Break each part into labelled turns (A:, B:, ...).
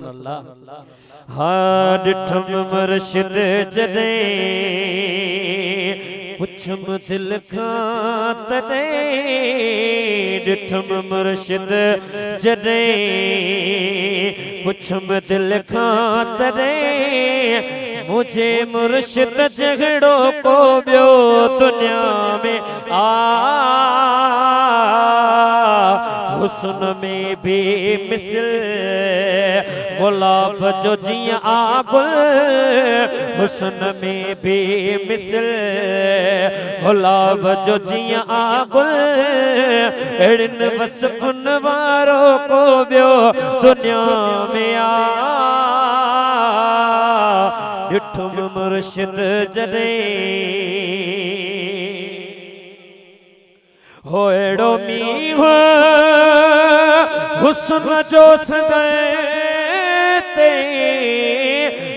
A: अल्लाह। हाँ डिठम मुर्शिद जदे पुछम दिल खां तदे, डिठम मुर्शिद जदे पुछम दिल खां तदे, मुझे मुर्शिद झगड़ो को बियो दुनिया में हुस्न में भी मिसल गुलाब जो जिया आगुल, हुस्न में भी मिसल गुलाब जो जिया आगुल, एड़न वसफुन वारो को बियो दुनिया में डिठुम मुर्शिद जदे होएड़ो मींह हुस्न जो संगते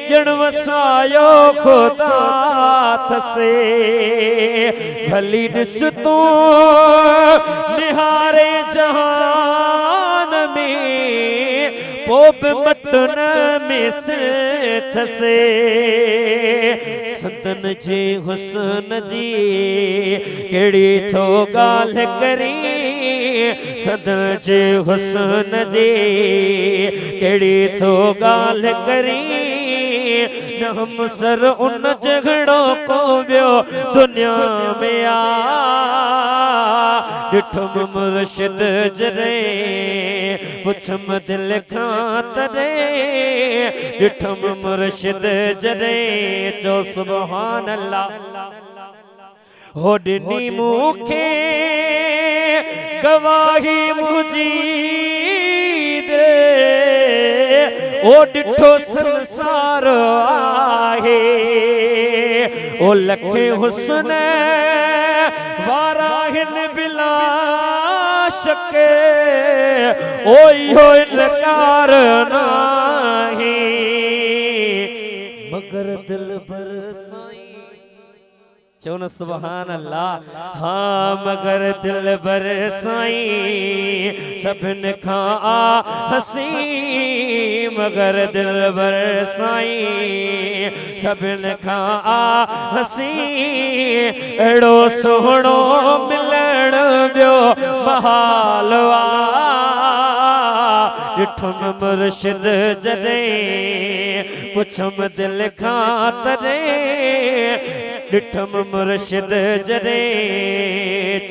A: जण वसायो खुदा थसे, भली ॾिस तू निहारे जहान में पोप मटन में सिर थसे, संतन जे हुस्न जी केड़ी थो गाल करी, संतन जे हुस्न जी केड़ी थो गाल करी, न हम सर उन झगड़ो को बियो दुनिया में डिठुम मुर्शिद जदे पुछम दिल खां तदे, डिठुम मुर्शिद जदे चो सुभान अल्लाह। हो ॾिनी मूंखे गवाही मुंहिंजी दे, ओ ॾिठो संसार आहे, ओ लखे हुस्न वारा हिन बिला शक, ओ इहो इनकार नाही, मगर दिल भर साईं चो न सुभान अल्लाह। हाँ मगर दिल भर साईं सभिन खां हसी, मगर दिल भर साईं सभिन खां हसी, एड़ो सोहणो मिलण ॿियो महाल डिठुम मुर्शिद जदे पुछम दिल खां तदे, डिठुम मुर्शिद जदे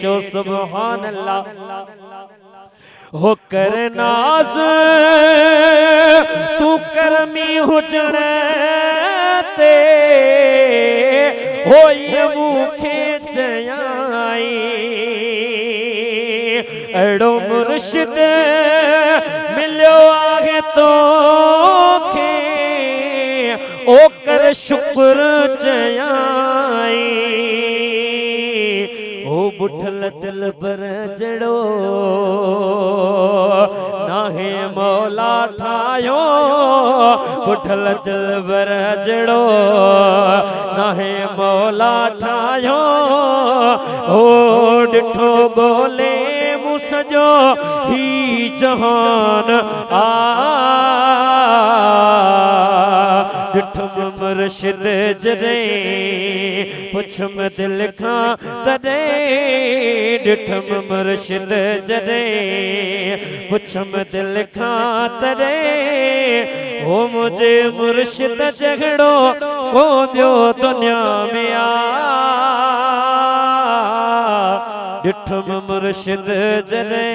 A: चो सुभान अल्लाह। हो कर नाज़ तू करमी हुजण ते, हो ये मूंखे चयाई, अड़ो मुर्शिद मिलियो आहे तोखे, ओ कर शुक्र चयाई, ओ बुठल दिल भर जड़ो नाहे मौला ठायो, बुठल दिल भर जड़ो नाहे मौला ठायो, ओ डिठो गोले मुसजो ही जहान डिठुम मुर्शिद जदे पुछम दिल खां तदे, डिठुम मुर्शिद जदे पुछम दिल खां तदे, हो मुझे मुर्शिद झगड़ो को बियो दुनिया में डिठुम मुर्शिद जदे।